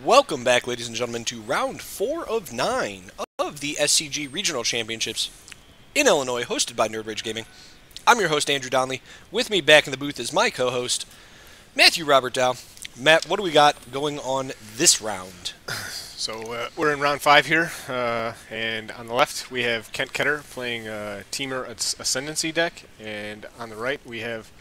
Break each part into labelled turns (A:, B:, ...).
A: Welcome back, ladies and gentlemen, to round 4 of 9 of the SCG Regional Championships in Illinois, hosted by Nerd Rage Gaming. I'm your host, Andrew Donnelly. With me back in the booth is my co-host, Matthew Robert Dow. Matt, what do we got going on this round?
B: So we're in round 5 here, and on the left we have Kent Ketter playing Teamer Ascendancy deck, and on the right we have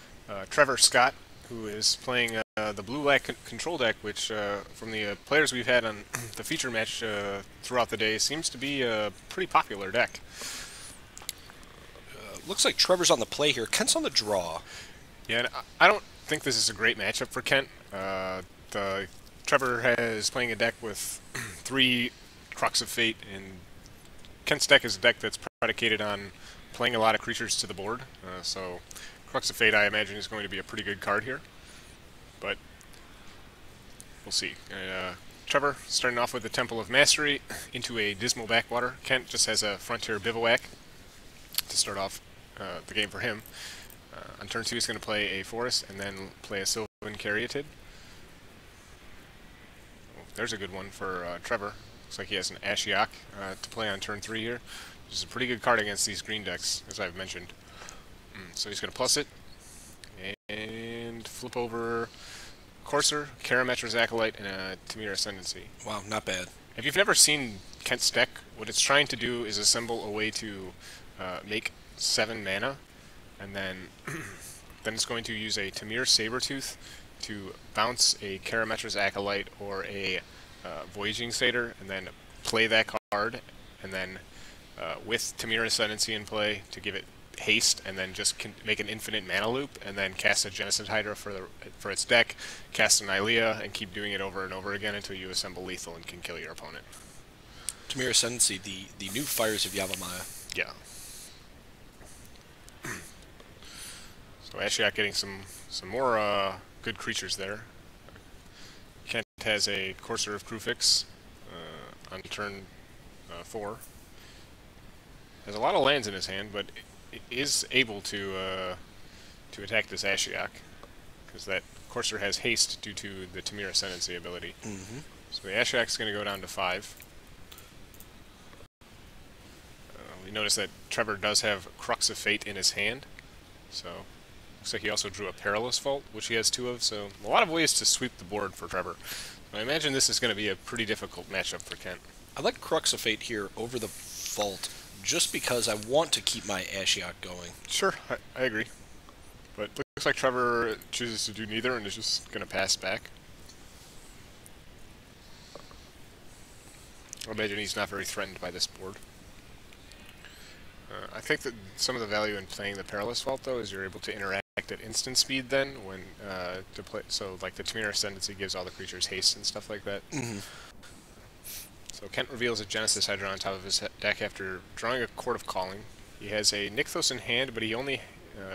B: Trevor Scott, who is playing the blue-black control deck, which from the players we've had on the feature match throughout the day seems to be a pretty popular deck.
A: Looks like Trevor's on the play here. Kent's on the draw.
B: Yeah, and I don't think this is a great matchup for Kent. Trevor is playing a deck with 3 Crux of Fate, and Kent's deck is a deck that's predicated on playing a lot of creatures to the board. So Crux of Fate, I imagine, is going to be a pretty good card here, but we'll see. Trevor starting off with the Temple of Mastery into a Dismal Backwater. Kent just has a Frontier Bivouac to start off the game for him. On turn 2, he's going to play a Forest and then play a Sylvan Caryatid. There's a good one for Trevor. Looks like he has an Ashiok to play on turn 3 here, which is a pretty good card against these green decks, as I've mentioned. So he's going to plus it and flip over Courser, Karametra's Acolyte, and a Tamir Ascendancy.
A: Wow, not bad.
B: If you've never seen Kent's deck, what it's trying to do is assemble a way to make 7 mana, and then it's going to use a Tamir Sabertooth to bounce a Karametra's Acolyte or a Voyaging Satyr, and then play that card, and then with Tamir Ascendancy in play to give it haste, and then just make an infinite mana loop, and then cast a Genesis Hydra for its deck, cast an Ilea, and keep doing it over and over again until you assemble lethal and can kill your opponent.
A: Tamir Ascendancy, the new Fires of Yavimaya.
B: Yeah. So Ashiok getting some more good creatures there. Kent has a Courser of Krufix on turn 4. Has a lot of lands in his hand, but it is able to attack this Ashiok, because that Courser has haste due to the Tamir Ascendancy ability. So the Ashiok's going to go down to 5. We notice that Trevor does have Crux of Fate in his hand, so looks like he also drew a Perilous Vault, which he has 2 of, so a lot of ways to sweep the board for Trevor. I imagine this is going to be a pretty difficult matchup for Kent.
A: I like Crux of Fate here over the Vault, just because I want to keep my Ashiok going.
B: Sure, I agree. But looks like Trevor chooses to do neither and is just going to pass back. I imagine he's not very threatened by this board. I think that some of the value in playing the Perilous Vault, though, is you're able to interact at instant speed then, when to play. So, like the Tamir Ascendancy gives all the creatures haste and stuff like that. So Kent reveals a Genesis Hydra on top of his deck after drawing a Court of Calling. He has a Nykthos in hand, but he only,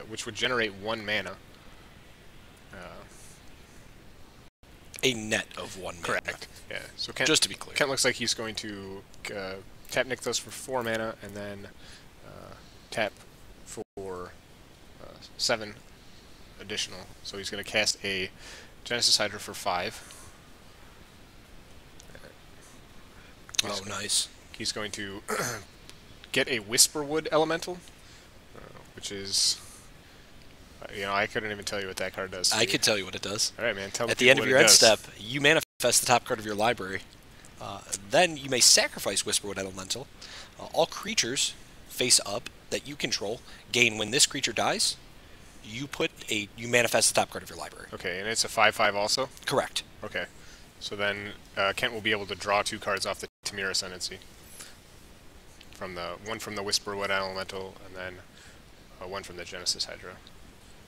B: which would generate 1 mana.
A: A net of 1 mana.
B: Correct. Yeah. So Kent,
A: just to be clear,
B: Kent looks like he's going to tap Nykthos for 4 mana and then tap for 7 additional. So he's going to cast a Genesis Hydra for 5.
A: Oh, nice.
B: He's going to get a Whisperwood Elemental, which is, I couldn't even tell you what that card does.
A: I could tell you what it does.
B: All right, man. Tell me
A: at the end of your end
B: does.
A: step, you manifest the top card of your library. Then you may sacrifice Whisperwood Elemental. All creatures face up that you control gain when this creature dies. You manifest the top card of your library.
B: Okay, and it's a 5/5 also?
A: Correct.
B: Okay. So then Kent will be able to draw 2 cards off the Tamir Ascendancy. One from the Whisperwood Elemental, and then 1 from the Genesis Hydra.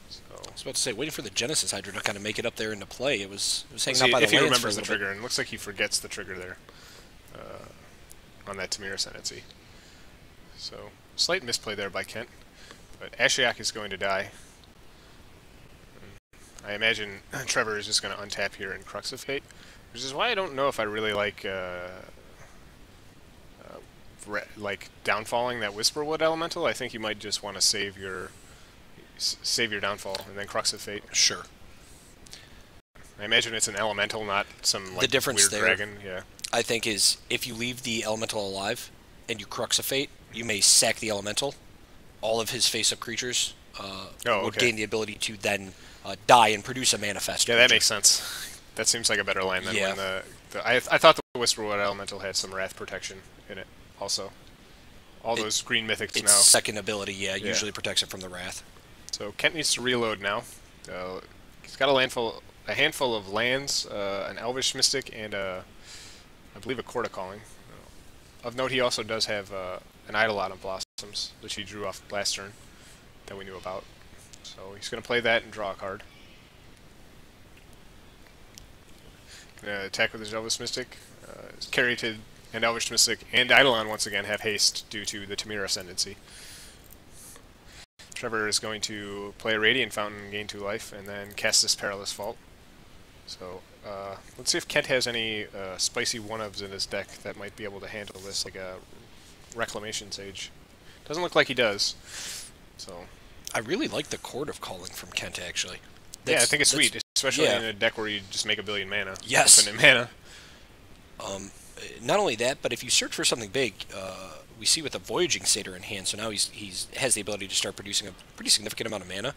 B: So
A: I was about to say, waiting for the Genesis Hydra to kind of make it up there into play. It was hanging out by the
B: if he
A: lands
B: remembers
A: for a
B: the
A: little
B: trigger, and it looks like he forgets the trigger there on that Tamir Ascendancy. So slight misplay there by Kent, but Ashiok is going to die. I imagine Trevor is just going to untap here in Crux of Fate, which is why I don't know if I really like downfalling that Whisperwood Elemental. I think you might just want to save your downfall and then Crux of Fate.
A: Sure.
B: I imagine it's an elemental, not some
A: The
B: like
A: difference
B: weird
A: there,
B: dragon. Yeah.
A: I think, is if you leave the elemental alive and you Crux of Fate, you may sack the elemental. All of his face-up creatures
B: Oh,
A: would
B: okay.
A: gain the ability to then die and produce a manifest
B: Yeah, that
A: creature.
B: makes sense. That seems like a better line than
A: Yeah.
B: when I thought the Whisperwood Elemental had some Wrath protection in it also. All those green mythics
A: Its
B: now.
A: second ability, usually protects it from the Wrath.
B: So Kent needs to reload now. He's got a handful of lands, an Elvish Mystic, and I believe a Court of Calling. Of note, he also does have an Eidolon of Blossoms, which he drew off last turn that we knew about. So he's going to play that and draw a card. Attack with his Elvish Mystic. Caryatid and Elvish Mystic and Eidolon once again have haste due to the Tamir Ascendancy. Trevor is going to play a Radiant Fountain and gain 2 life, and then cast this Perilous Fault. So let's see if Kent has any spicy one-ofs in his deck that might be able to handle this, like a Reclamation Sage. Doesn't look like he does. So
A: I really like the Court of Calling from Kent, actually.
B: yeah, I think it's sweet, especially
A: yeah.
B: in a deck where you just make a billion mana.
A: Yes.
B: Infinite mana.
A: Not only that, but if you search for something big, we see with the Voyaging Satyr in hand, so now he's has the ability to start producing a pretty significant amount of mana,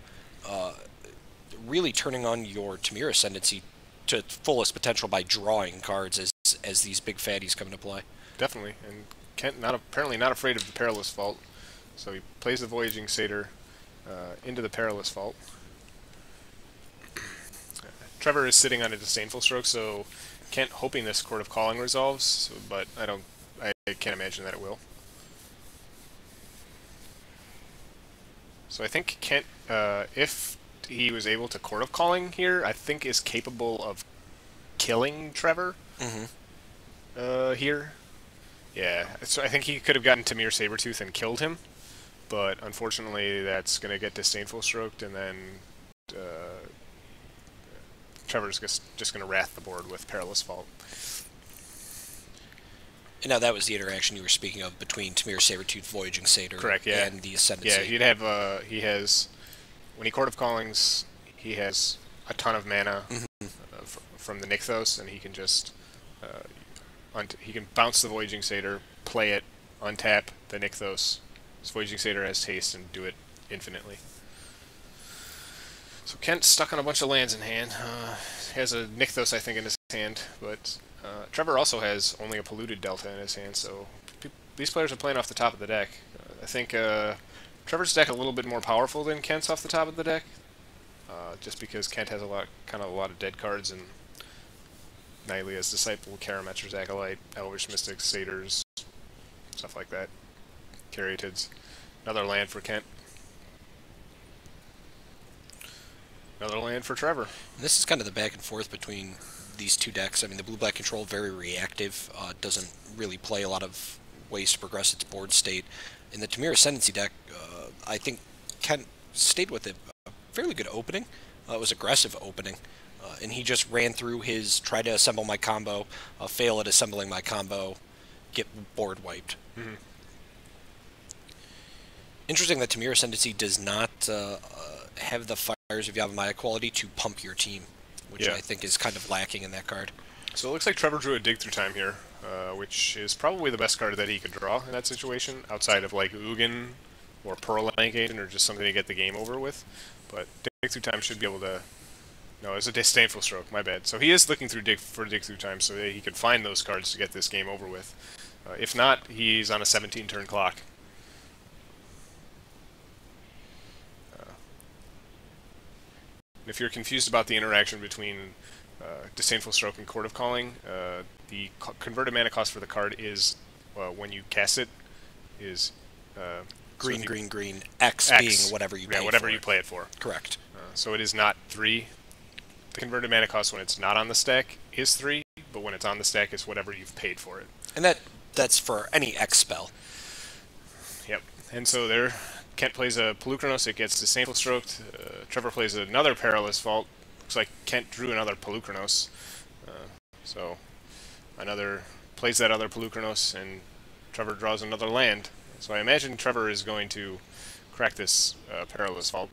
A: really turning on your Tamir Ascendancy to fullest potential by drawing cards as these big fatties come into play.
B: Definitely, and Kent apparently not afraid of the Perilous Fault, so he plays the Voyaging Satyr into the Perilous Fault. Trevor is sitting on a Disdainful Stroke, so Kent hoping this Court of Calling resolves, but I can't imagine that it will. So I think Kent, if he was able to Court of Calling here, I think is capable of killing Trevor here. Yeah, so I think he could have gotten Tamir Sabertooth and killed him, but unfortunately that's going to get Disdainful Stroked, and then Trevor's just going to Wrath the board with Perilous Fault.
A: And now that was the interaction you were speaking of between Tamir Sabertooth, Voyaging Satyr,
B: Correct, yeah.
A: and the Ascendancy.
B: Yeah, he'd have, he has, when he Court of Callings, he has a ton of mana from the Nykthos, and he can just, he can bounce the Voyaging Satyr, play it, untap the Nykthos. His Voyaging Satyr has haste and do it infinitely. So Kent's stuck on a bunch of lands in hand. He has a Nykthos, I think, in his hand, but Trevor also has only a Polluted Delta in his hand, so these players are playing off the top of the deck. I think Trevor's deck a little bit more powerful than Kent's off the top of the deck, just because Kent has a lot of dead cards, and Nylea's Disciple, Karametra's Acolyte, Elvish Mystics, Satyrs, stuff like that. Caryatids. Another land for Kent. Another land for Trevor.
A: And this is kind of the back and forth between these two decks. I mean, the blue-black control, very reactive, doesn't really play a lot of ways to progress its board state. In the Tamir Ascendancy deck, I think Kent stayed with a fairly good opening. It was aggressive opening, and he just ran through his try to assemble my combo, fail at assembling my combo, get board wiped. Interesting that Tamir Ascendancy does not have the Fires of Yavimaya quality to pump your team, which I think is kind of lacking in that card.
B: So it looks like Trevor drew a Dig Through Time here, which is probably the best card that he could draw in that situation, outside of like Ugin or Pearl Agent or just something to get the game over with. But Dig Through Time should be able to... No, it's a Disdainful Stroke, my bad. So he is looking through Dig Through Time so that he can find those cards to get this game over with. If not, he's on a 17-turn clock. If you're confused about the interaction between Disdainful Stroke and Court of Calling, the converted mana cost for the card is, when you cast it, is...
A: green, green, green, X being whatever you pay
B: whatever
A: for
B: you play it for.
A: Correct.
B: So it is not 3. The converted mana cost when it's not on the stack is 3, but when it's on the stack is whatever you've paid for it.
A: And that's for any X spell.
B: Yep. And so there... Kent plays a Polukranos, it gets Disdainful Stroked. Trevor plays another Perilous Fault. Looks like Kent drew another Polukranos. So plays that other Polukranos, and Trevor draws another land. So I imagine Trevor is going to crack this Perilous Fault,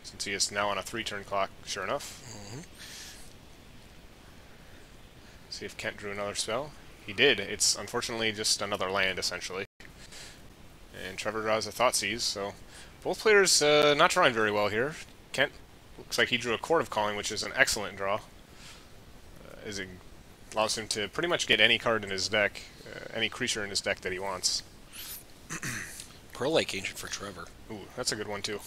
B: since he is now on a 3-turn clock, sure enough. See if Kent drew another spell. He did. It's unfortunately just another land, essentially. And Trevor draws a Thoughtseize, so both players not drawing very well here. Kent looks like he drew a Court of Calling, which is an excellent draw, as it allows him to pretty much get any card in his deck, any creature in his deck that he wants.
A: Pearl Lake Ancient for Trevor.
B: Ooh, that's a good one, too.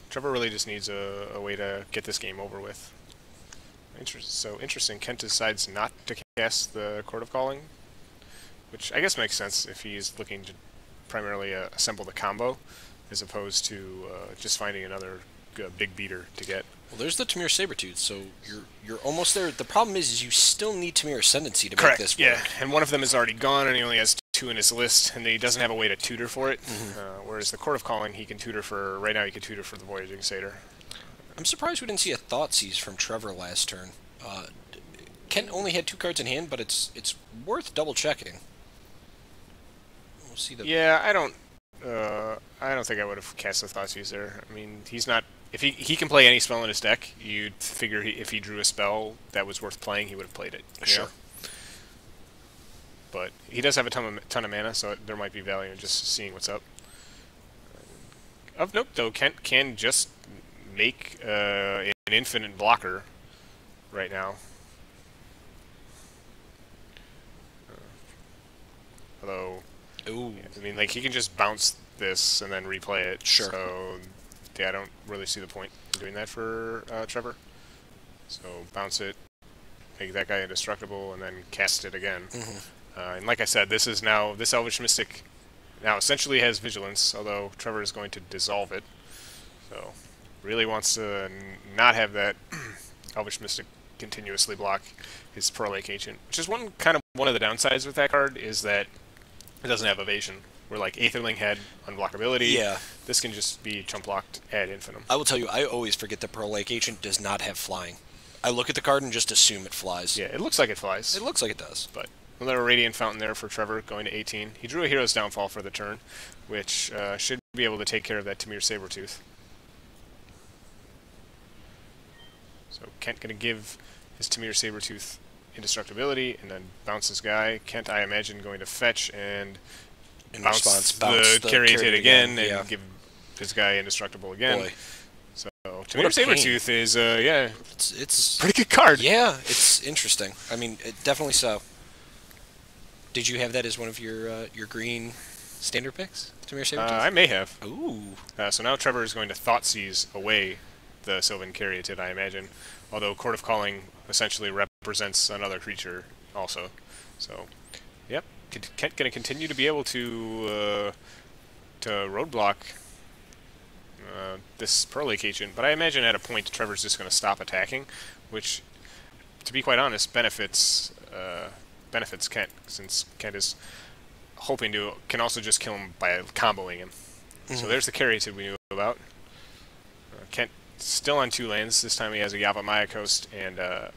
B: Trevor really just needs a way to get this game over with. So interesting, Kent decides not to cast the Court of Calling, which I guess makes sense if he's looking to primarily assemble the combo, as opposed to just finding another big beater to get.
A: Well, there's the Tamir Sabertooth, so you're almost there. The problem is you still need Tamir Ascendancy to
B: Correct.
A: make this work.
B: Yeah, and one of them is already gone, and he only has 2 in his list, and he doesn't have a way to tutor for it. Whereas the Court of Calling, he can tutor for. Right now, he can tutor for the Voyaging Satyr.
A: I'm surprised we didn't see a Thoughtseize from Trevor last turn. Kent only had 2 cards in hand, but it's worth double checking. We'll see the.
B: Yeah, I don't think I would have cast the Thoughtseize there. I mean, he's not. If he can play any spell in his deck, you'd figure if he drew a spell that was worth playing, he would have played it.
A: Sure.
B: But he does have a ton of mana, so there might be value in just seeing what's up. Of note, though, Kent can just make an infinite blocker right now. Although,
A: Ooh.
B: I mean, like, he can just bounce this and then replay it.
A: Sure.
B: So, yeah, I don't really see the point in doing that for Trevor. So, bounce it, make that guy indestructible, and then cast it again. And like I said, this Elvish Mystic now essentially has Vigilance, although Trevor is going to dissolve it. So, really wants to not have that Elvish Mystic continuously block his Pearl Lake Ancient, which is one of the downsides with that card, is that it doesn't have evasion. Where like Aetherling had unblockability,
A: Yeah.
B: This can just be chump blocked ad infinitum.
A: I will tell you, I always forget that Pearl Lake Ancient does not have flying. I look at the card and just assume it flies.
B: Yeah, it looks like it flies.
A: It looks like it does.
B: But another Radiant Fountain there for Trevor, going to 18. He drew a Hero's Downfall for the turn, which should be able to take care of that Tamir Sabertooth. So Kent going to give his Tamir Sabertooth indestructibility, and then bounce this guy. Kent, I imagine, going to fetch and
A: In
B: bounce
A: response,
B: the Caryatid again,
A: yeah.
B: and give this guy indestructible again.
A: Boy.
B: So Tamir Sabertooth is, yeah,
A: It's
B: pretty good card.
A: Yeah, it's interesting. I mean, definitely so. Did you have that as one of your green standard picks, Tamir Sabertooth?
B: I may have.
A: Ooh.
B: So now Trevor is going to Thoughtseize away the Sylvan Caryatid, I imagine. Although Court of Calling essentially represents another creature also. So, yep. Kent going to continue to be able to roadblock this Pearl Lake Agent, but I imagine at a point Trevor's just going to stop attacking, which, to be quite honest, benefits Kent, since Kent is hoping can also just kill him by comboing him. So there's the Caryatid we knew about. Kent still on 2 lands. This time he has a Yavimaya Coast and a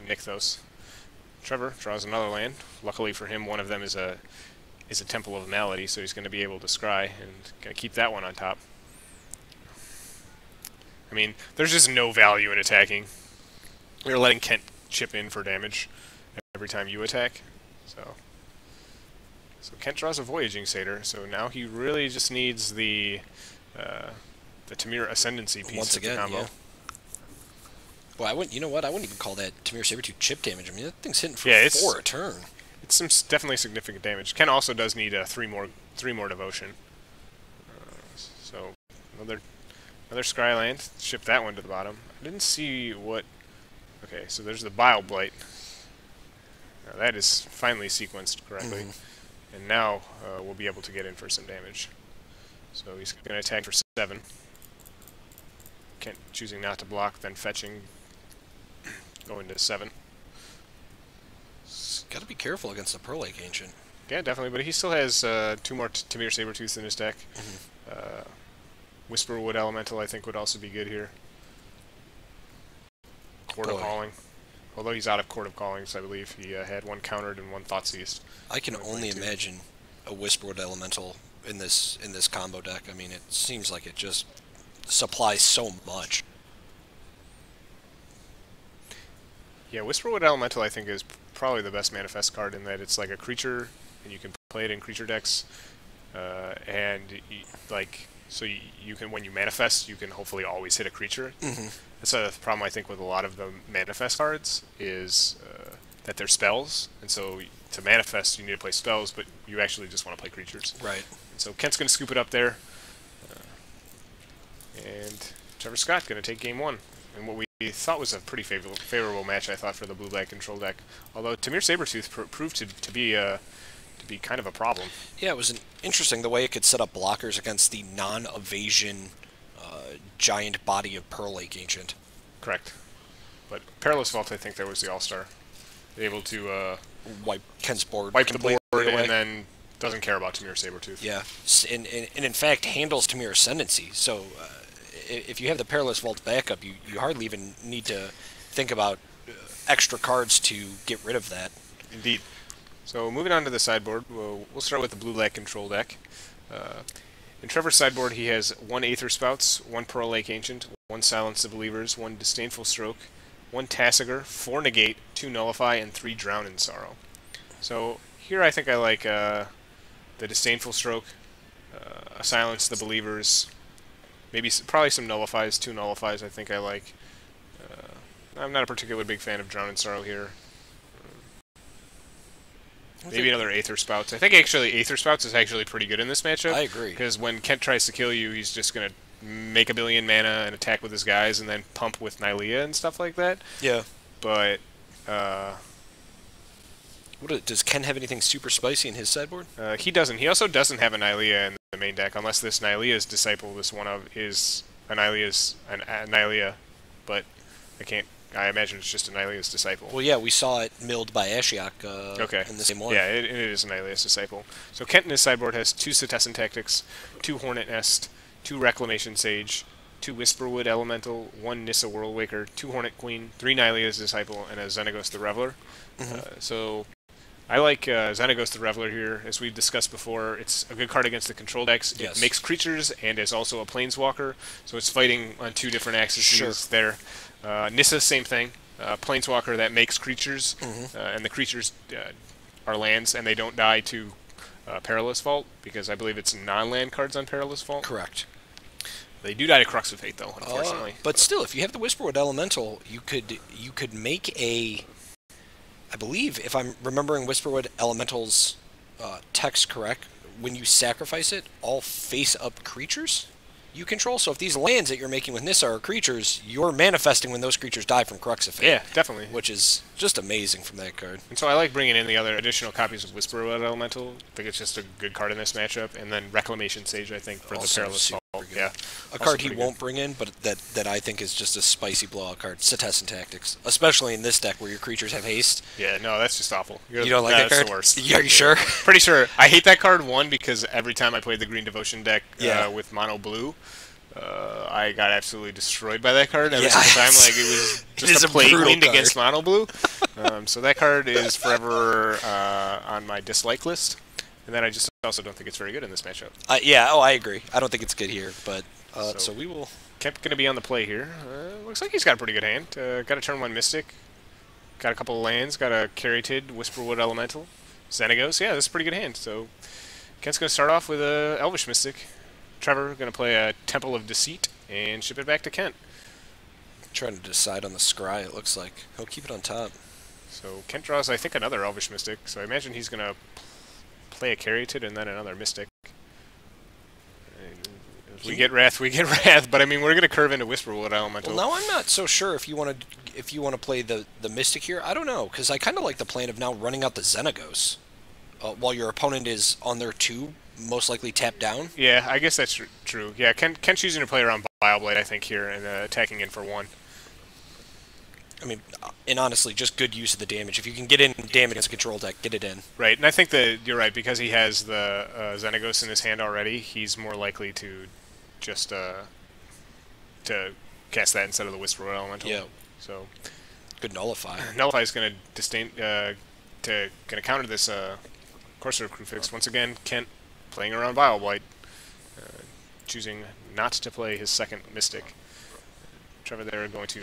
B: Nykthos. Trevor draws another land. Luckily for him, one of them is a Temple of Malady, so he's going to be able to scry and going to keep that one on top. I mean, there's just no value in attacking. You're letting Kent chip in for damage every time you attack. So Kent draws a Voyaging Satyr, so now he really just needs the Tamir Ascendancy piece
A: Once
B: of
A: again,
B: the combo.
A: yeah. Well, I wouldn't even call that Tamir Sabertooth chip damage. I mean, that thing's hitting for 4 a turn.
B: It's definitely significant damage. Ken also does need 3 more devotion. So another Scry land. Ship that one to the bottom. I didn't see what. Okay, so there's the Bile Blight. Now that is finally sequenced correctly, and now we'll be able to get in for some damage. So he's going to attack for 7. Kent choosing not to block, then fetching, going to 7.
A: Got to be careful against the Pearl Lake Ancient.
B: Yeah, definitely, but he still has 2 more Tamir Sabertooth in his deck. Whisperwood Elemental, I think, would also be good here. Court of Calling. Although he's out of Court of Callings, I believe. He had 1 countered and 1 Thoughtseized.
A: I can only imagine a Whisperwood Elemental in this combo deck. I mean, it seems like it just supplies so much.
B: Yeah, Whisperwood Elemental I think is probably the best manifest card in that it's like a creature, and you can play it in creature decks, and so you can, when you manifest, you can hopefully always hit a creature.
A: Mm-hmm.
B: That's a problem I think with a lot of the manifest cards is that they're spells, and so to manifest you need to play spells, but you actually just want to play creatures.
A: Right.
B: And so Kent's going to scoop it up there, and Trevor Scott going to take game one. And what we thought was a pretty favorable match, I thought, for the blue-black control deck. Although Tamir Sabertooth proved to be kind of a problem.
A: Yeah, it was interesting the way it could set up blockers against the non-evasion giant body of Pearl Lake Ancient.
B: Correct. But Perilous Vault, I think, there was the all-star. Able to
A: wipe Kent's board,
B: wipe the board,
A: away.
B: And then doesn't care about Tamir Sabertooth.
A: Yeah, and in fact handles Tamir Ascendancy. So if you have the Perilous Vault backup, you hardly even need to think about extra cards to get rid of that.
B: Indeed. So moving on to the sideboard, we'll start with the blue-black control deck. In Trevor's sideboard, he has 1 Aether Spouts, 1 Pearl Lake Ancient, 1 Silence the Believers, 1 Disdainful Stroke, 1 Tasigur, 4 Negate, 2 Nullify, and 3 Drown in Sorrow. So here I think I like the Disdainful Stroke, Silence the Believers, probably some Nullifies, 2 Nullifies I think I like. I'm not a particularly big fan of Drown in Sorrow here. Maybe another Aether Spouts. I think actually Aether Spouts is actually pretty good in this matchup.
A: I agree.
B: Because when Kent tries to kill you, he's just going to make a billion mana and attack with his guys and then pump with Nylea and stuff like that.
A: Yeah.
B: But,
A: does Ken have anything super spicy in his sideboard?
B: he doesn't. He also doesn't have a Nylea in the main deck, unless this Nylea's Disciple, this one of is a Nylea, but I imagine it's just a Nylea's Disciple.
A: Well, yeah, we saw it milled by Ashiok in the same one.
B: Yeah, it is a Nylea's Disciple. So Kent in his sideboard has 2 Cetessan Tactics, 2 Hornet Nest, 2 Reclamation Sage, 2 Whisperwood Elemental, 1 Nissa Worldwaker, 2 Hornet Queen, 3 Nylea's Disciple, and a Xenagos the Reveler.
A: Mm-hmm.
B: So I like Xenagos the Reveler here. As we've discussed before, it's a good card against the control decks.
A: Yes.
B: It makes creatures and is also a Planeswalker, so it's fighting on 2 different axes there. Nissa, same thing. Planeswalker that makes creatures, and the creatures are lands, and they don't die to Perilous Vault, because I believe it's non-land cards on Perilous Vault.
A: Correct.
B: They do die to Crux of Fate, though, unfortunately.
A: But still, if you have the Whisperwood Elemental, you could make a... I believe, if I'm remembering Whisperwood Elemental's text correct, when you sacrifice it, all face-up creatures you control. So if these lands that you're making with Nissa are creatures, you're manifesting when those creatures die from Crux of Fate.
B: Yeah, definitely.
A: Which is just amazing from that card.
B: And so I like bringing in the other additional copies of Whisperwood Elemental. I think it's just a good card in this matchup. And then Reclamation Sage, I think, for
A: Also
B: the Perilous Vault. Yeah,
A: a card he won't bring in, but that I think is just a spicy blowout card. Cetessan Tactics, especially in this deck where your creatures have haste.
B: Yeah, no, that's just awful.
A: You don't like that card?
B: That's the worst.
A: Yeah, are you sure?
B: Pretty sure. I hate that card, one, because every time I played the Green Devotion deck with Mono Blue, I got absolutely destroyed by that card every single time. Like, it was just a Plague Wind against Mono Blue. So that card is forever on my dislike list. And then I just also don't think it's very good in this matchup.
A: I agree. I don't think it's good here, but so we will...
B: Kemp going to be on the play here. Looks like he's got a pretty good hand. Got a turn 1 Mystic. Got a couple of lands. Got a Caryatid, Whisperwood Elemental, Xenagos. Yeah, this is a pretty good hand. So Kent's going to start off with a Elvish Mystic. Trevor going to play a Temple of Deceit and ship it back to Kent.
A: Trying to decide on the scry, it looks like. He'll keep it on top.
B: So Kent draws, I think, another Elvish Mystic. So I imagine he's going to play a Caryatid and then another Mystic. If we get Wrath, we get Wrath. But I mean, we're going to curve into Whisperwood Elemental.
A: Well, now I'm not so sure if you want to play the Mystic here. I don't know, because I kind of like the plan of now running out the Xenagos while your opponent is on their 2, most likely tapped down. Yeah,
B: I guess that's true. Yeah, Kent's choosing to play around Vileblade, I think, here, and attacking in for 1.
A: I mean, and honestly, just good use of the damage. If you can get in damage against a control deck, get it in.
B: Right, and I think that you're right, because he has the Xenagos in his hand already, he's more likely to just to cast that instead of the Whisper Elemental.
A: Yeah.
B: So
A: good Nullify.
B: Nullify is going to counter this Courser of Crucifix. Once again, Kent playing around Vileblight, choosing not to play his second Mystic. Trevor there going to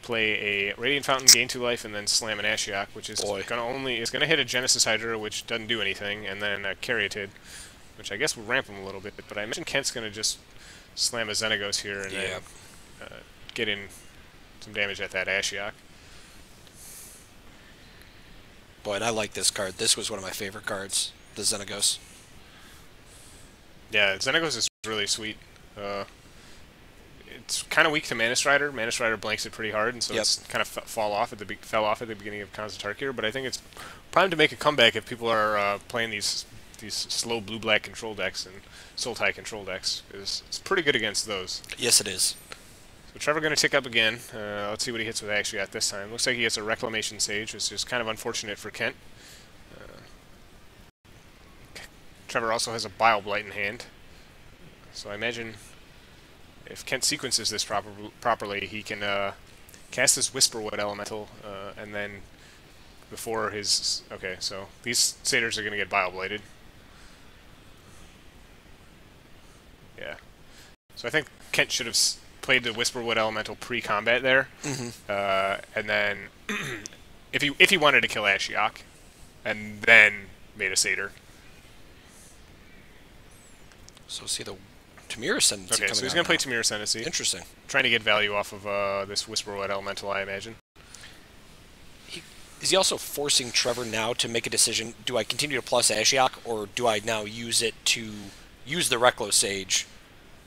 B: play a Radiant Fountain, gain 2 life, and then slam an Ashiok, which is gonna hit a Genesis Hydra, which doesn't do anything, and then a Caryatid, which I guess will ramp him a little bit. But I imagine Kent's gonna just slam a Xenagos here and then get in some damage at that Ashiok.
A: Boy, and I like this card. This was one of my favorite cards, the Xenagos.
B: Yeah, Xenagos is really sweet. It's kind of weak to Mana Strider. Mana Strider blanks it pretty hard, and so it's kind of fell off at the beginning of Khans of Tarkir. But I think it's primed to make a comeback if people are playing these slow blue-black control decks and Sultai control decks. It's pretty good against those.
A: Yes, it is.
B: So Trevor going to tick up again. Let's see what he hits with Ashiok this time. Looks like he gets a Reclamation Sage, which is kind of unfortunate for Kent. Trevor also has a Bile Blight in hand. So I imagine if Kent sequences this properly, he can cast his Whisperwood Elemental, and then before his... Okay, so these Satyrs are going to get Bile Blighted. Yeah. So I think Kent should have played the Whisperwood Elemental pre-combat there, and then if he wanted to kill Ashiok, and then made a Satyr.
A: So see the Tamir Ascendancy.
B: Okay, so he's going to play Tamir Ascendancy.
A: Interesting.
B: Trying to get value off of this Whisperwood Elemental, I imagine.
A: Is he also forcing Trevor now to make a decision? Do I continue to plus Ashiok, or do I now use it to use the Reclo Sage?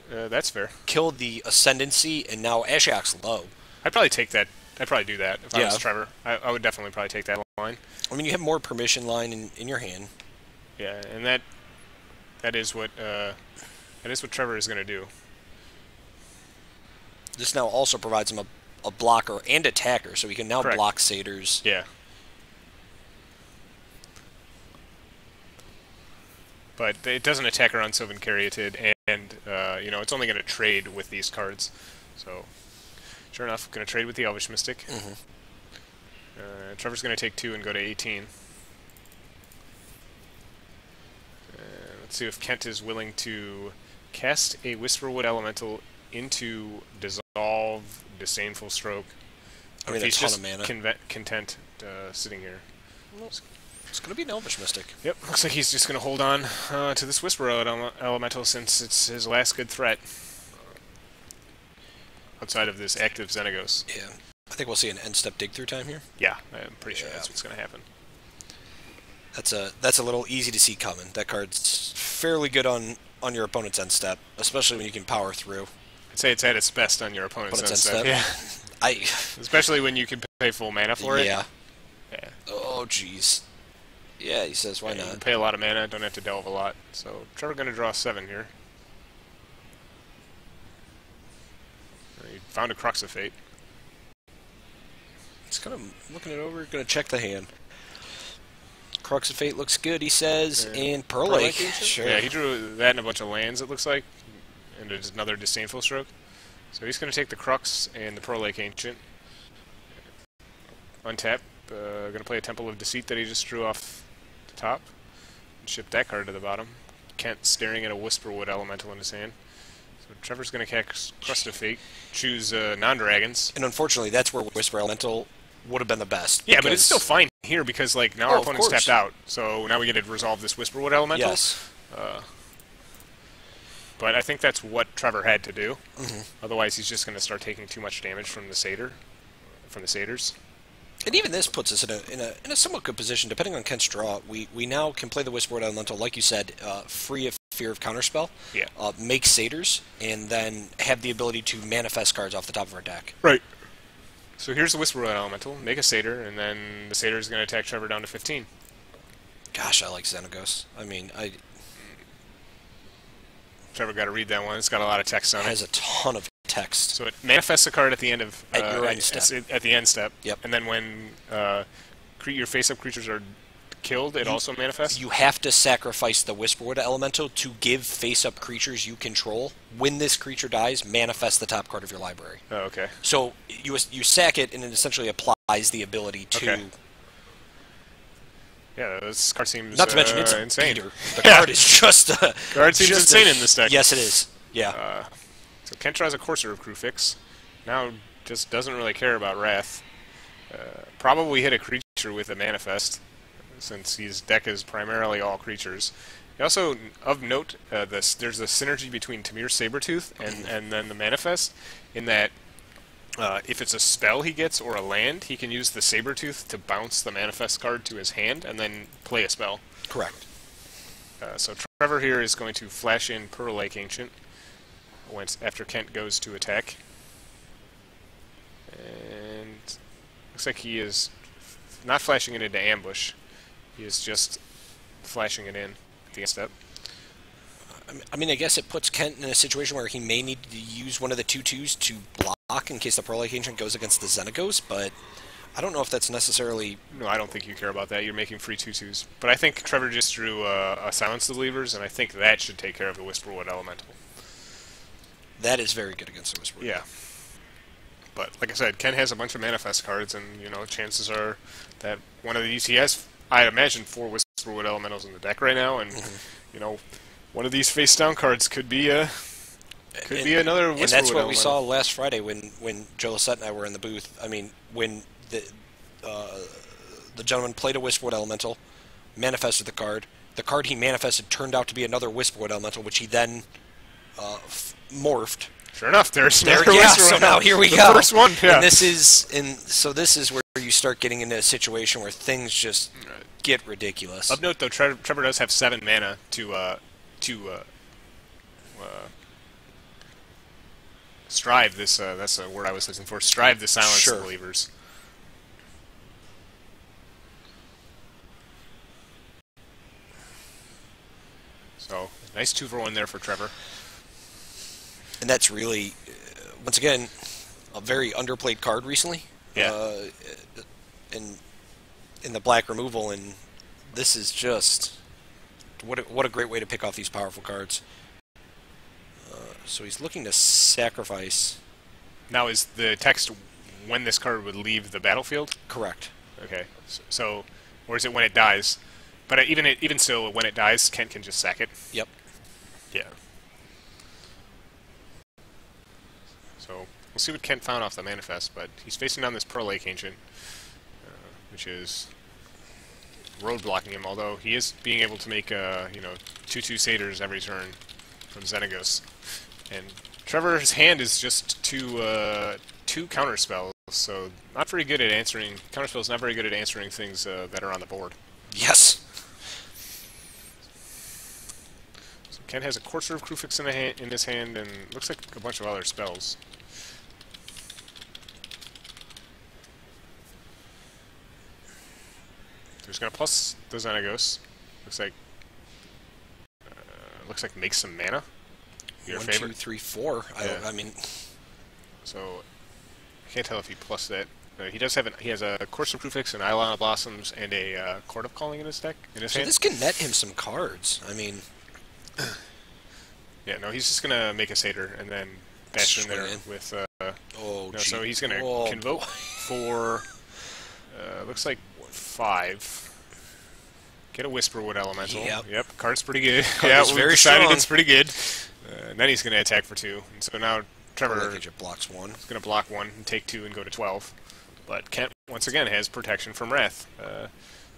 B: That's fair.
A: Kill the Ascendancy, and now Ashiok's low.
B: I'd probably take that. I'd probably do that if I was Trevor. I would definitely probably take that line.
A: I mean, you have more permission line in your hand.
B: Yeah, and that is what Trevor is going to do.
A: This now also provides him a blocker and attacker, so he can now block Satyrs.
B: Yeah. But it doesn't attack or Unsylvan Caryatid, and you know, it's only going to trade with these cards. So, sure enough, going to trade with the Elvish Mystic. Trevor's going to take 2 and go to 18. Let's see if Kent is willing to cast a Whisperwood Elemental into Dissolve, Disdainful Stroke.
A: I mean,
B: he's
A: a ton
B: just
A: of mana.
B: Content sitting here.
A: It's going to be an Elvish Mystic.
B: Yep, looks like he's just going to hold on to this Whisperwood Elemental since it's his last good threat. Outside of this active Xenagos.
A: Yeah. I think we'll see an end-step dig-through time here.
B: Yeah, I'm pretty sure that's what's going to happen.
A: That's a little easy to see coming. That card's fairly good on your opponent's end step, especially when you can power through.
B: I'd say it's at its best on your opponent's end step. Yeah. Especially when you can pay full mana for it.
A: Yeah. Oh, jeez. Yeah, he says, why not?
B: You can pay a lot of mana, don't have to delve a lot. So, Trevor going to draw 7 here. He found a Crux of Fate.
A: He's kind of looking it over, going to check the hand. Crux of Fate looks good, he says, and Pearl Lake.
B: Sure. Yeah, he drew that and a bunch of lands, it looks like, and there's another Disdainful Stroke. So he's going to take the Crux and the Pearl Lake Ancient. Untap. Going to play a Temple of Deceit that he just drew off the top. And ship that card to the bottom. Kent staring at a Whisperwood Elemental in his hand. So Trevor's going to cast Crust of Fate, choose non-dragons.
A: And unfortunately, that's where Whisper Elemental would have been the best.
B: Yeah, but it's still fine here because, like, now our opponent's tapped out. So now we get to resolve this Whisperwood Elemental.
A: Yes.
B: But I think that's what Trevor had to do. Otherwise, he's just going to start taking too much damage from the Satyrs.
A: And even this puts us in a somewhat good position, depending on Kent's draw. We now can play the Whisperwood Elemental, like you said, free of fear of counterspell.
B: Yeah.
A: Make Satyrs, and then have the ability to manifest cards off the top of our deck.
B: Right. So here's the Whisperwood Elemental. Make a Satyr, and then the Satyr is going to attack Trevor down to 15.
A: Gosh, I like Xenagos. I mean,
B: Trevor got to read that one. It's got a lot of text on it.
A: It has a ton of text.
B: So it manifests a card at the end of
A: at your end step.
B: At the end step.
A: Yep.
B: And then when your face-up creatures are killed, it also manifests?
A: You have to sacrifice the Whisperwood Elemental to give face-up creatures you control. When this creature dies, manifest the top card of your library.
B: Oh, okay.
A: So you sack it, and it essentially applies the ability to...
B: Okay. Yeah, this card seems
A: not to mention it's
B: insane.
A: Beater. The card is just...
B: card seems insane in this deck.
A: Yes, it is. Yeah.
B: So Kent draws a Courser of Crufix. Now just doesn't really care about Wrath. Probably hit a creature with a Manifest, since his deck is primarily all creatures. Also, of note, there's a synergy between Tamir Sabertooth and then the Manifest, in that if it's a spell he gets or a land, he can use the Sabertooth to bounce the Manifest card to his hand and then play a spell.
A: Correct.
B: So Trevor here is going to flash in Pearl Lake Ancient after Kent goes to attack. And looks like he is not flashing it into ambush. He is just flashing it in at the end step.
A: I mean, I guess it puts Kent in a situation where he may need to use one of the 2/2s to block in case the Pearl Lake Ancient goes against the Xenagos, but I don't know if that's necessarily...
B: No, I don't think you care about that. You're making free 2/2s. But I think Trevor just drew a Silence the Believers, and I think that should take care of the Whisperwood Elemental.
A: That is very good against the Whisperwood.
B: Yeah. But, like I said, Ken has a bunch of Manifest cards, and, you know, chances are that one of these... He has, I imagine, 4 Whisperwood Elementals in the deck right now, and, you know, one of these face-down cards could be a... be another Whisperwood Elemental.
A: And that's what we saw last Friday when Joe Lissette and I were in the booth. I mean, when the gentleman played a Whisperwood Elemental, manifested the card he manifested turned out to be another Whisperwood Elemental, which he then morphed.
B: Sure enough, there's another
A: yeah,
B: Whisperwood.
A: So now here we
B: the
A: go.
B: First one, yeah.
A: And this is where you start getting into a situation where things just get ridiculous.
B: Of note, though, Trevor does have 7 mana to strive this. That's a word I was looking for. Strive the Silence
A: Sure.
B: of Believers. So nice 2-for-1 there for Trevor.
A: And that's really, once again, a very underplayed card recently.
B: Yeah.
A: In the black removal, and this is just what a great way to pick off these powerful cards. So he's looking to sacrifice.
B: Now, is the text when this card would leave the battlefield?
A: Correct.
B: Okay. So, or is it when it dies? But even still, when it dies, Kent can just sack it.
A: Yep.
B: Yeah. So we'll see what Kent found off the Manifest, but he's facing down this Pearl Lake Ancient, which is road-blocking him, although he is being able to make 2/2 Satyrs every turn from Xenagos. And Trevor's hand is just two counterspells, so not very good at answering... Counterspells not very good at answering things that are on the board.
A: Yes.
B: So Kent has a Courser of Krufix in his hand, and looks like a bunch of other spells. He's going to plus the Xenagos. Looks like make some mana. Your
A: 1,
B: favorite.
A: 2, 3, 4.
B: Yeah.
A: I mean,
B: so I can't tell if he plus that. He does have he has a Course of Krufix, an Eidolon of Blossoms, and a Court of Calling in his deck.
A: So this can net him some cards. I mean,
B: yeah, no, he's just gonna make a Satyr and then bash in there with. So he's gonna convoke for. Looks like 5. Get a Whisperwood Elemental. Yep, card's pretty good.
A: Yeah,
B: we
A: very
B: decided
A: strong.
B: It's pretty good. And then he's gonna attack for 2. And so now Trevor
A: blocks 1.
B: is gonna block 1 and take 2 and go to 12. But Kent once again has protection from Wrath.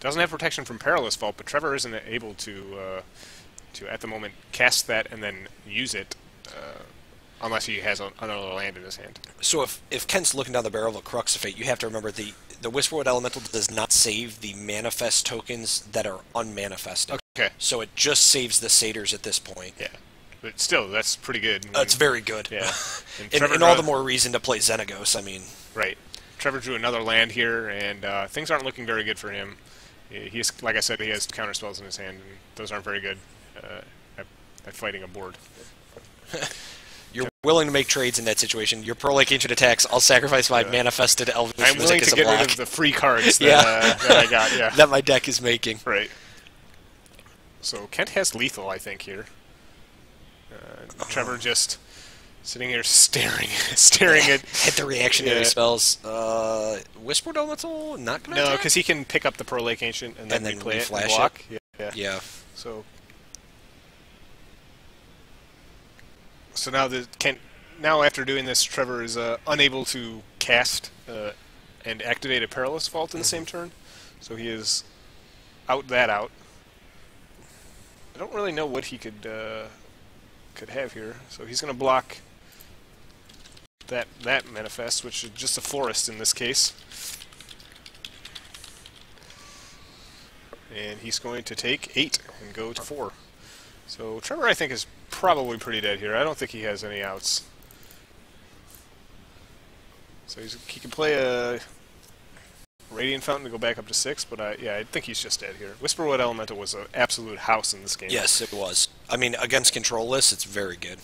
B: Doesn't have protection from Perilous Vault, but Trevor isn't able to at the moment cast that and then use it unless he has another land in his hand.
A: So if Kent's looking down the barrel of a Crux of Fate, you have to remember the Whisperwood Elemental does not save the manifest tokens that are unmanifested.
B: Okay.
A: So it just saves the Satyrs at this point.
B: Yeah. But still, that's pretty good.
A: It's very good.
B: Yeah.
A: And all the more reason to play Xenagos, I mean.
B: Right. Trevor drew another land here, and things aren't looking very good for him. He's, like I said, he has counter spells in his hand, and those aren't very good at fighting a board.
A: You're willing to make trades in that situation. Your Pearl Lake Ancient attacks, I'll sacrifice my manifested Elvish
B: I'm willing
A: Music
B: to
A: as a
B: get
A: block.
B: rid of the free cards that I got, yeah.
A: That my deck is making.
B: Right. So Kent has lethal, I think, here. Trevor just sitting here staring at...
A: Hit the reactionary spells. Whispered Elemental, not going to
B: No, because he can pick up the Pearl Lake Ancient and then replay it and block.
A: Yeah. So
B: now now after doing this, Trevor is unable to cast and activate a Perilous Vault in the same turn. So he is out. I don't really know what he could have here. So he's going to block that manifest, which is just a forest in this case. And he's going to take 8 and go to 4. So Trevor, I think, is probably pretty dead here. I don't think he has any outs. So he can play a Radiant Fountain to go back up to 6, but yeah, I think he's just dead here. Whisperwood Elemental was an absolute house in this game.
A: Yes, it was. I mean, against control lists, it's very good.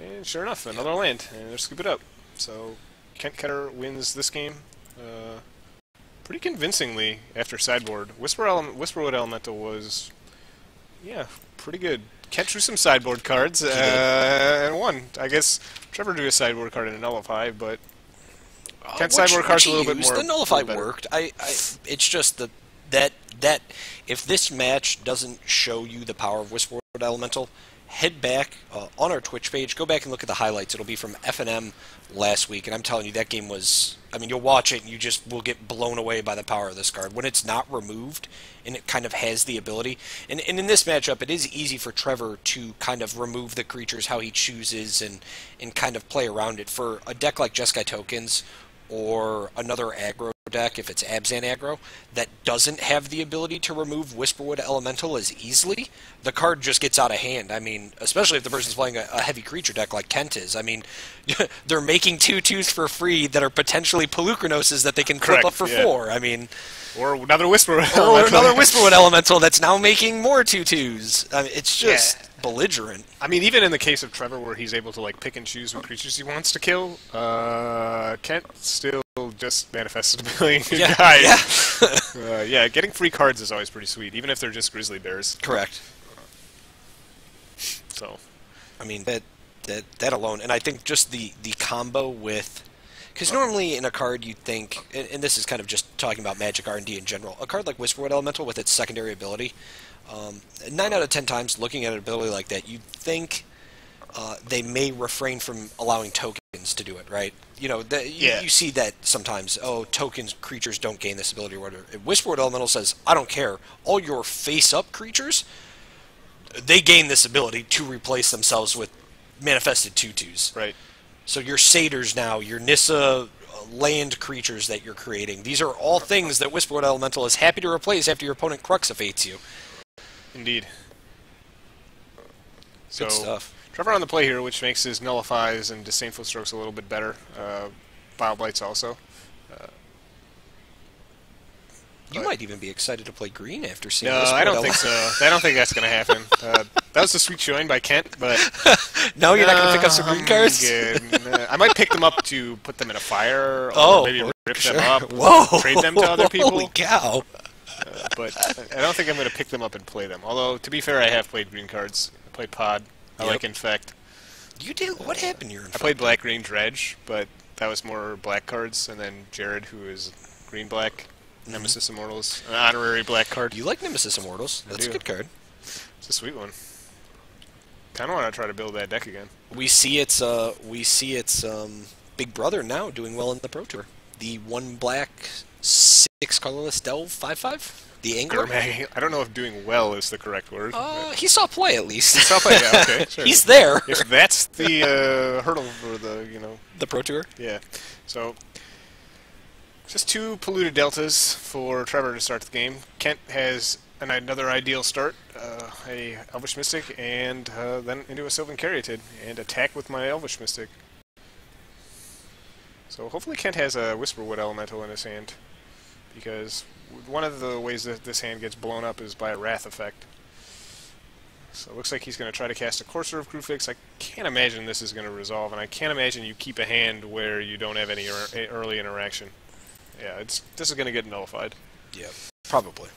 B: And sure enough, another land, and they'll scoop it up. So Kent Ketter wins this game pretty convincingly after sideboard. Whisperwood Elemental was, yeah, pretty good. Kent drew some sideboard cards and won. I guess Trevor drew a sideboard card and a Nullify, but Kent's sideboard card's a little bit more.
A: The Nullify worked. It's just that if this match doesn't show you the power of Whisperwood Elemental, head back on our Twitch page, go back and look at the highlights. It'll be from F&M last week, and I'm telling you, that game was... I mean, you'll watch it, and you just will get blown away by the power of this card. When it's not removed, and it kind of has the ability... And in this matchup, it is easy for Trevor to kind of remove the creatures how he chooses and kind of play around it. For a deck like Jeskai Tokens, or another aggro deck, if it's Abzan aggro, that doesn't have the ability to remove Whisperwood Elemental as easily, the card just gets out of hand. I mean, especially if the person's playing a heavy creature deck like Kent is. I mean, they're making 2/2s for free that are potentially Pelucrinoses that they can flip up for 4. I mean...
B: Or another Whisperwood
A: Elemental. Or another Whisperwood Elemental that's now making more 2/2s. I mean, it's just belligerent.
B: I mean, even in the case of Trevor, where he's able to like pick and choose what creatures he wants to kill, Kent still just manifested a million guys. Yeah, getting free cards is always pretty sweet, even if they're just grizzly bears.
A: Correct.
B: So,
A: I mean, that alone, and I think just the combo with... Because normally in a card you'd think, and this is kind of just talking about Magic R&D in general, a card like Whisperwood Elemental with its secondary ability, 9 out of 10 times looking at an ability like that, you'd think they may refrain from allowing tokens to do it, right? You know, you see that sometimes, tokens, creatures don't gain this ability or whatever. Whisperwood Elemental says, I don't care, all your face-up creatures, they gain this ability to replace themselves with manifested 2/2s.
B: Right.
A: So your satyrs now, your Nissa land creatures that you're creating, these are all things that Whisperwood Elemental is happy to replace after your opponent Cruxafates you.
B: Indeed.
A: Good stuff.
B: Trevor on the play here, which makes his Nullifies and Disdainful Strokes a little bit better. Bile Blights also.
A: You might even be excited to play green after seeing
B: No, I don't think so. I don't think that's going to happen. That was a sweet showing by Kent, but...
A: No, you're not going to pick up some green cards?
B: I might pick them up to put them in a fire, or maybe rip them up, trade them to other people.
A: Holy cow!
B: But I don't think I'm going to pick them up and play them. Although, to be fair, I have played green cards. I played Pod. I like Infect.
A: You did? What happened to your Infect?
B: I played black-green Dredge, but that was more black cards, and then Jared, who is green-black, Nemesis Immortals, an honorary black card.
A: You like Nemesis Immortals? That's a good card.
B: It's a sweet one. Kind of want to try to build that deck again.
A: We see its big brother now doing well in the Pro Tour. The 1 black, 6 colorless Delve 5/5. The Angler.
B: I don't know if doing well is the correct word.
A: He saw play at least.
B: He saw play. Yeah, okay. Sure.
A: He's there.
B: If that's the hurdle for
A: the Pro Tour.
B: Yeah. So. Just 2 polluted deltas for Trevor to start the game. Kent has another ideal start, a Elvish Mystic, and then into a Sylvan Caryatid, and attack with my Elvish Mystic. So hopefully Kent has a Whisperwood Elemental in his hand, because one of the ways that this hand gets blown up is by a Wrath effect. So it looks like he's going to try to cast a Courser of Crufix. I can't imagine this is going to resolve, and I can't imagine you keep a hand where you don't have any early interaction. Yeah, this is going to get nullified.
A: Yeah, probably.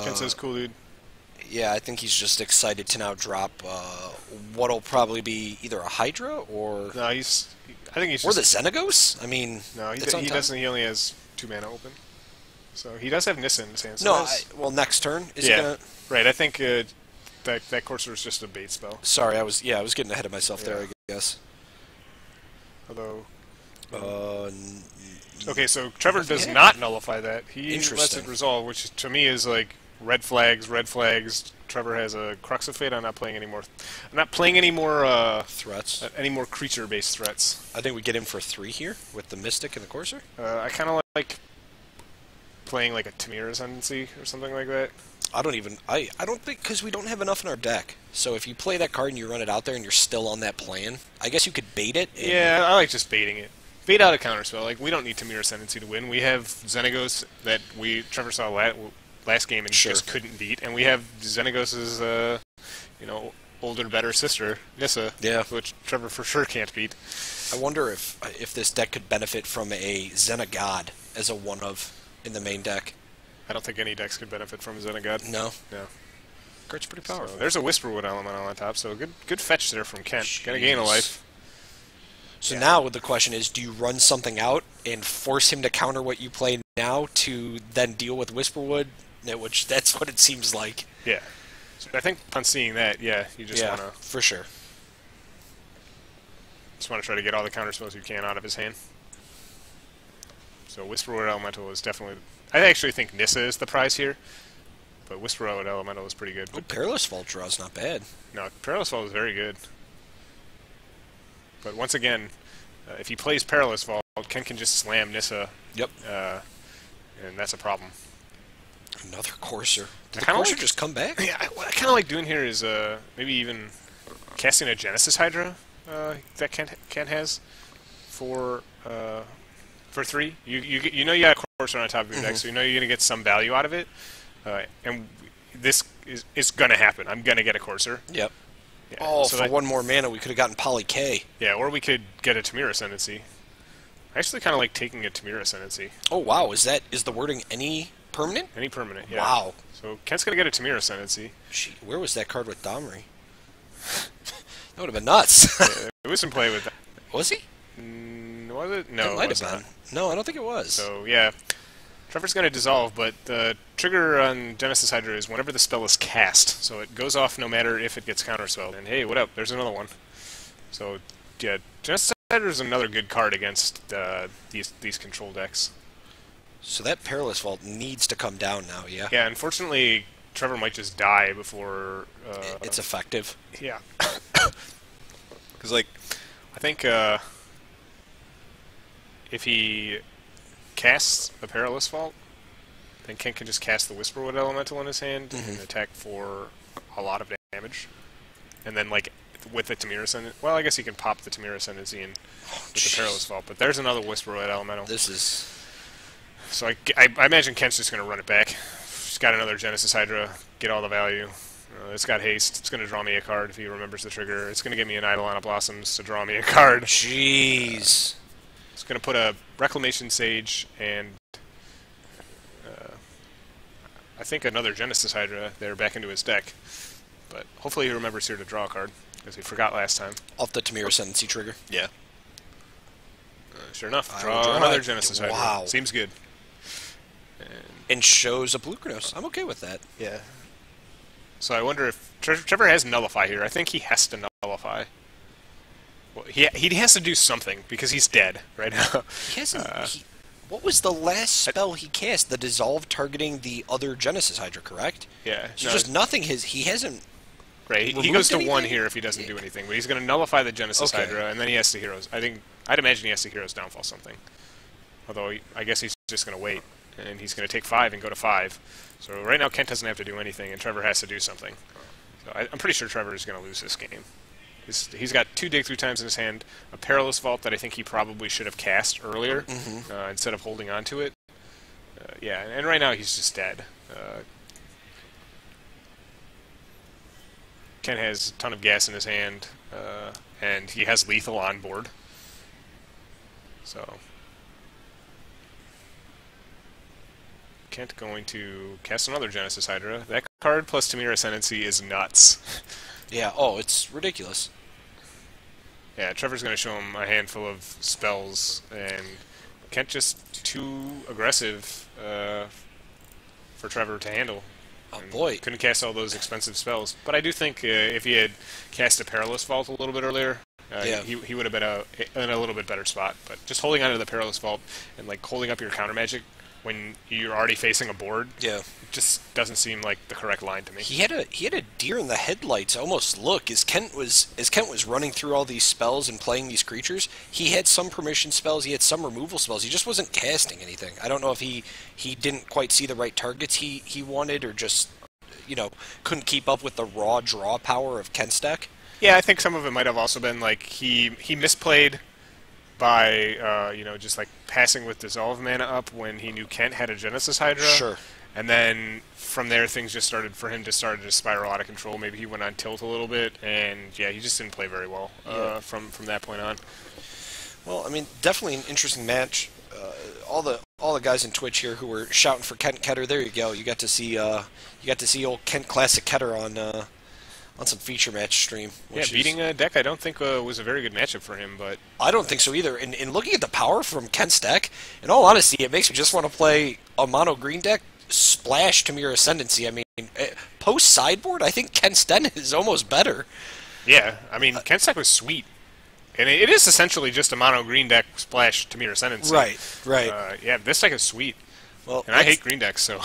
B: Ken says, cool, dude.
A: Yeah, I think he's just excited to now drop what'll probably be either a Hydra or...
B: No, I think he's
A: or the Xenagos? I mean...
B: No, he doesn't. He only has 2 mana open. So he does have Nissa in his hand. So
A: no, well, next turn? Is he gonna...
B: Right, I think that Courser is just a bait spell.
A: Sorry, I was getting ahead of myself there, I guess.
B: Although...
A: Uh,
B: okay, so Trevor does not nullify that. He lets
A: Interesting.
B: it resolve, which to me is like red flags, red flags. Trevor has a Crux of Fate. I'm not playing anymore. I'm not playing any more
A: threats.
B: any more creature-based threats.
A: I think we get in for 3 here with the Mystic and the Courser.
B: I kind of like playing like a Tamir Ascendancy or something like that.
A: I don't think, because we don't have enough in our deck. So if you play that card and you run it out there and you're still on that plan, I guess you could bait it.
B: Yeah, I like just baiting it. Bait out a counterspell. Like, we don't need Tamir Ascendancy to win. We have Xenagos that Trevor saw last game and just couldn't beat, and we have Xenagos' older, better sister, Nissa, which Trevor for sure can't beat.
A: I wonder if this deck could benefit from a Xenagod as a one-of in the main deck.
B: I don't think any decks could benefit from a Xenagod.
A: No.
B: No.
A: Card's pretty powerful.
B: So there's a Whisperwood Elemental on top, so good fetch there from Kent. Gonna gain a life.
A: So now the question is, do you run something out and force him to counter what you play now to then deal with Whisperwood? Which that's what it seems like.
B: Yeah. So I think upon seeing that, yeah, you just want to...
A: for sure.
B: Just want to try to get all the counterspells you can out of his hand. So Whisperwood Elemental is definitely... I actually think Nissa is the prize here, but Whisperwood Elemental is pretty good.
A: Oh, Perilous Vault draw's not bad.
B: No, Perilous Vault is very good. But once again, if he plays Perilous Vault, Ken can just slam Nissa.
A: Yep.
B: And that's a problem.
A: Another Courser. Did the
B: Courser
A: Courser just come back?
B: Yeah, what I kind of like doing here is maybe even casting a Genesis Hydra that Ken has for 3. You know you got a Courser on top of your deck, so you know you're going to get some value out of it. And this is going to happen. I'm going to get a Courser.
A: Yep.
B: Yeah,
A: oh,
B: so
A: for 1 more mana, we could have gotten Poly K.
B: Yeah, or we could get a Tamir Ascendancy. I actually kind of like taking a Tamir Ascendancy.
A: Oh, wow. Is the wording any permanent?
B: Any permanent, yeah.
A: Wow.
B: So Kent's going to get a Tamir Ascendancy.
A: Gee, where was that card with Domri? That would have been nuts.
B: Yeah, it was in play with that.
A: Was he?
B: Was it? No,
A: it might
B: was
A: have been.
B: not.
A: No, I don't think it was.
B: So, yeah. Trevor's going to dissolve, but the trigger on Genesis Hydra is whenever the spell is cast. So it goes off no matter if it gets counterspelled. And hey, what up? There's another one. So, yeah, Genesis Hydra is another good card against these control decks.
A: So that Perilous Vault needs to come down now, yeah?
B: Yeah, unfortunately, Trevor might just die before...
A: it's effective.
B: Yeah. Because, like, I think if he casts a Perilous Vault, then Kent can just cast the Whisperwood Elemental in his hand and attack for a lot of damage. And then, like, with the Tamir Ascendancy... Well, I guess he can pop the Tamir Ascendancy in with the Perilous Vault, but there's another Whisperwood Elemental.
A: This is...
B: So I imagine Kent's just going to run it back. He's got another Genesis Hydra, get all the value. It's got haste. It's going to draw me a card if he remembers the trigger. It's going to give me an Eidolon of Blossoms to draw me a card.
A: Jeez.
B: It's going to put a Reclamation Sage and I think another Genesis Hydra there back into his deck. But hopefully he remembers here to draw a card, because he forgot last time.
A: Off the Tamir Ascendancy trigger? Yeah.
B: Sure enough, draw another Genesis Hydra.
A: Wow.
B: Seems good.
A: And shows a Blue Kronos. I'm okay with that.
B: Yeah. So I wonder if Trevor has Nullify here. I think he has to Nullify. Well, he has to do something because he's dead right now.
A: He hasn't. What was the last spell he cast? The Dissolve targeting the other Genesis Hydra, correct?
B: Yeah.
A: So just nothing. He hasn't.
B: Right. He goes to anything? 1 here if he doesn't do anything, but he's going to nullify the Genesis Hydra, and then he has to Heroes. I'd imagine he has to Heroes Downfall something. Although I guess he's just going to wait, and he's going to take 5 and go to 5. So right now Kent doesn't have to do anything, and Trevor has to do something. So I'm pretty sure Trevor is going to lose this game. He's got 2 Dig Through Times in his hand, a Perilous Vault that I think he probably should have cast earlier instead of holding on to it. Yeah, and right now he's just dead. Ken has a ton of gas in his hand, and he has lethal on board. So Kent going to cast another Genesis Hydra. That card plus Tamir Ascendancy is nuts.
A: Yeah, oh, it's ridiculous.
B: Yeah, Trevor's going to show him a handful of spells, and Kent just too aggressive for Trevor to handle.
A: Oh, boy.
B: Couldn't cast all those expensive spells. But I do think if he had cast a Perilous Vault a little bit earlier,
A: Yeah.
B: He would have been in a little bit better spot. But just holding onto the Perilous Vault and like holding up your counter magic when you're already facing a board,
A: Yeah.
B: just doesn't seem like the correct line to me.
A: He had a deer in the headlights almost look as Kent was running through all these spells and playing these creatures. He had some permission spells, he had some removal spells. He just wasn't casting anything. I don't know if he didn't quite see the right targets he wanted, or just couldn't keep up with the raw draw power of Kent's deck.
B: Yeah, I think some of it might have also been like he misplayed by just like passing with Dissolve mana up when he knew Kent had a Genesis Hydra.
A: Sure.
B: And then from there, things just started for him to start to spiral out of control. Maybe he went on tilt a little bit, and yeah, he just didn't play very well from that point on. Well,
A: I mean, definitely an interesting match. All the guys in Twitch here who were shouting for Kent Ketter. There you go. You got to see old Kent Classic Ketter on some feature match stream.
B: Yeah, beating a deck I don't think was a very good matchup for him, but
A: I don't think so either. In looking at the power from Kent's deck, in all honesty, it makes me just want to play a mono green deck. Splash Tamir Ascendancy. I mean, post sideboard, I think Kent's deck is almost better.
B: Yeah, I mean, Kent's deck was sweet. And it is essentially just a mono green deck splash Tamir Ascendancy.
A: Right.
B: Yeah, this deck is sweet.
A: Well,
B: and I hate green decks, so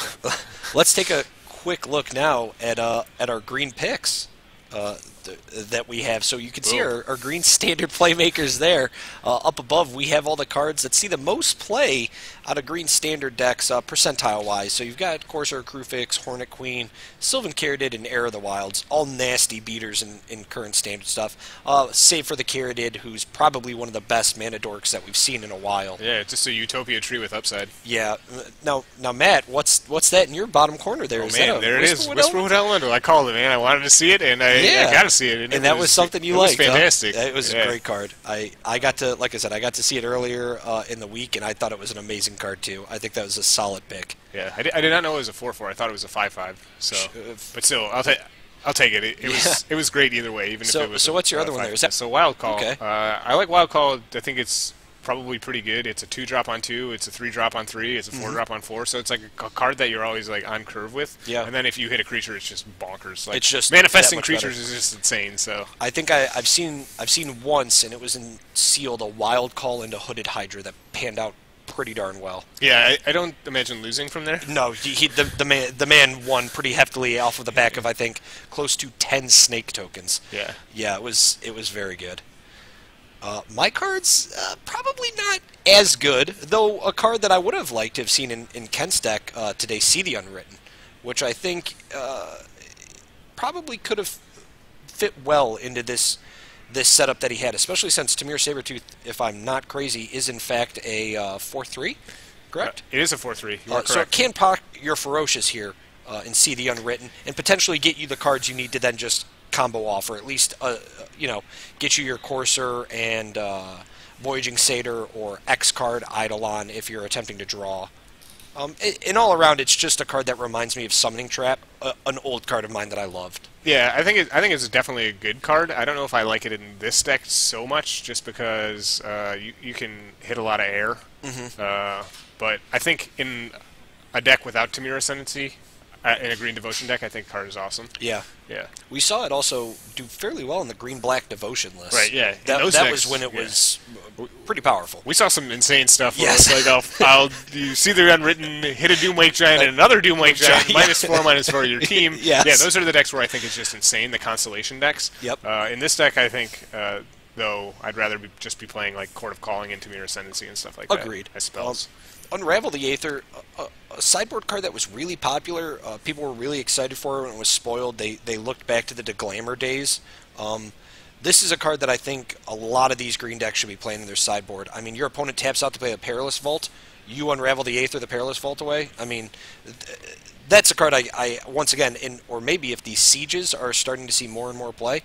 A: let's take a quick look now at our green picks that we have. So you can see our green standard playmakers there. Up above, we have all the cards that see the most play out of green standard decks percentile-wise. So you've got Corsair, Crewfix, Hornet Queen, Sylvan Caridid, and Heir of the Wilds. All nasty beaters in current standard stuff. Save for the Caridid, who's probably one of the best mana dorks that we've seen in a while.
B: Yeah, it's just a Utopia tree with upside.
A: Yeah. Now, Matt, what's that in your bottom corner there?
B: Oh,
A: Is
B: man,
A: that
B: there it is. Whisperwood Elemental. I called it, man. I wanted to see it, and I got to see it.
A: And that was something you liked.
B: It was fantastic.
A: Huh? It was a great card. I got to, like I said, I got to see it earlier in the week, and I thought it was an amazing card too. I think that was a solid pick.
B: Yeah, I did not know it was a 4/4. I thought it was a 5/5. So, but still, I'll take it. It was great either way. Even if it was.
A: So what's your other one there? Is that
B: so Wild Call?
A: Okay.
B: I like Wild Call. I think it's probably pretty good. It's a 2-drop on 2. It's a 3-drop on 3. It's a 4-drop on 4. So it's like a card that you're always like on curve with.
A: Yeah.
B: And then if you hit a creature, it's just bonkers. Like,
A: it's just
B: manifesting creatures is just insane. So
A: I think I've seen once, and it was in Sealed, a Wild Call into Hooded Hydra that panned out pretty darn well.
B: Yeah, I don't imagine losing from there.
A: No, the man won pretty heftily off of the back of, I think, close to 10 snake tokens.
B: Yeah,
A: it was very good. My cards, probably not as good, though a card that I would have liked to have seen in Kent's deck today, See the Unwritten, which I think probably could have fit well into this setup that he had, especially since Tamir Sabertooth, if I'm not crazy, is in fact a 4/3, correct?
B: It is a 4/3. You are correct.
A: So it can proc your Ferocious here and See the Unwritten, and potentially get you the cards you need to then just combo off, or at least get you your Courser and Voyaging Satyr or X card Eidolon if you're attempting to draw. In all around, it's just a card that reminds me of Summoning Trap, an old card of mine that I loved.
B: Yeah, I think it's definitely a good card. I don't know if I like it in this deck so much, just because you can hit a lot of air. But I think in a deck without Tamir Ascendancy, in a Green Devotion deck, I think the card is awesome.
A: Yeah. We saw it also do fairly well in the Green-Black Devotion list.
B: Right, yeah.
A: That was when it was pretty powerful.
B: We saw some insane stuff where it's like, you see the Unwritten, hit a Doomwake Giant, and another Doomwake Giant, -4/-4 your team. Yeah, those are the decks where I think it's just insane, the Constellation decks.
A: Yep.
B: In this deck, I think, though, I'd rather just be playing like Court of Calling and Tamir Ascendancy and stuff like that.
A: Agreed.
B: As spells.
A: Unravel the Aether, a sideboard card that was really popular. People were really excited for it when it was spoiled. They looked back to the Deglamour days. This is a card that I think a lot of these green decks should be playing in their sideboard. I mean, your opponent taps out to play a Perilous Vault. You unravel the Aether, the Perilous Vault away. I mean, that's a card I once again, or maybe if these sieges are starting to see more and more play,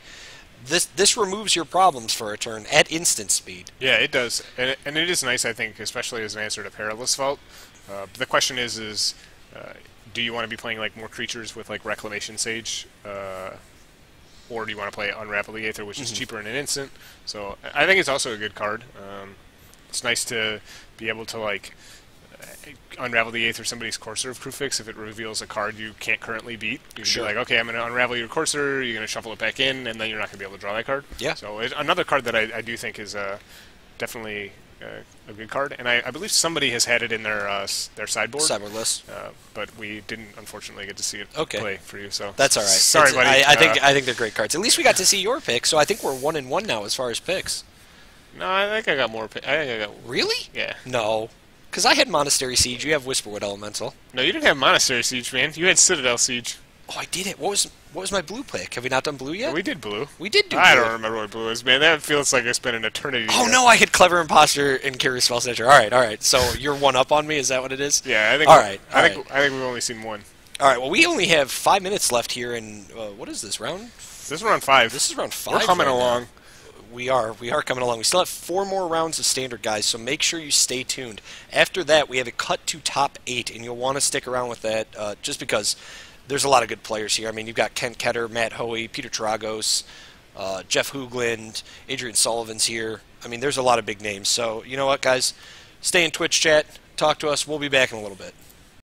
A: this removes your problems for a turn at instant speed.
B: Yeah, it does, and it is nice, I think, especially as an answer to Perilous Vault. The question is, do you want to be playing like more creatures with like Reclamation Sage, or do you want to play Unravel the Aether, which is cheaper in an instant? So I think it's also a good card. It's nice to be able to like Unravel the Eighth or somebody's Corsair of Crewfix if it reveals a card you can't currently beat. You can
A: Sure.
B: be like, okay, I'm going to unravel your Corsair, you're going to shuffle it back in, and then you're not going to be able to draw that card.
A: Yeah.
B: So another card that I do think is definitely a good card, and I believe somebody has had it in their sideboard.
A: Sideboard list.
B: But we didn't unfortunately get to see it
A: Okay.
B: play for you. So
A: That's all right.
B: Sorry, buddy.
A: I think they're great cards. At least we got to see your pick, so I think we're 1-1 now as far as picks.
B: No, I think I got more. I think I got.
A: Really?
B: Yeah.
A: No. Because I had Monastery Siege, you have Whisperwood Elemental.
B: No, you didn't have Monastery Siege, man. You had Citadel Siege.
A: Oh, I did it. What was my blue pick? Have we not done blue yet?
B: Yeah, we did blue.
A: We did do
B: I
A: blue.
B: don't remember what blue is, man. That feels like it's been an eternity.
A: Oh, no, I had Clever Imposter and Curious Spell Snatcher. All right. So you're one up on me? Is that what it is?
B: Yeah, I think. I think we've only seen one.
A: All right, well, we only have 5 minutes left here in, what is this, round?
B: This is round 5.
A: This is round 5.
B: We're coming
A: right
B: along.
A: now. We are coming along. We still have 4 more rounds of Standard, guys, so make sure you stay tuned. After that, we have it cut to top 8, and you'll want to stick around with that just because there's a lot of good players here. I mean, you've got Kent Ketter, Matt Hoey, Peter Tragos, Jeff Hoogland, Adrian Sullivan's here. I mean, there's a lot of big names. So, you know what, guys? Stay in Twitch chat. Talk to us. We'll be back in a little bit.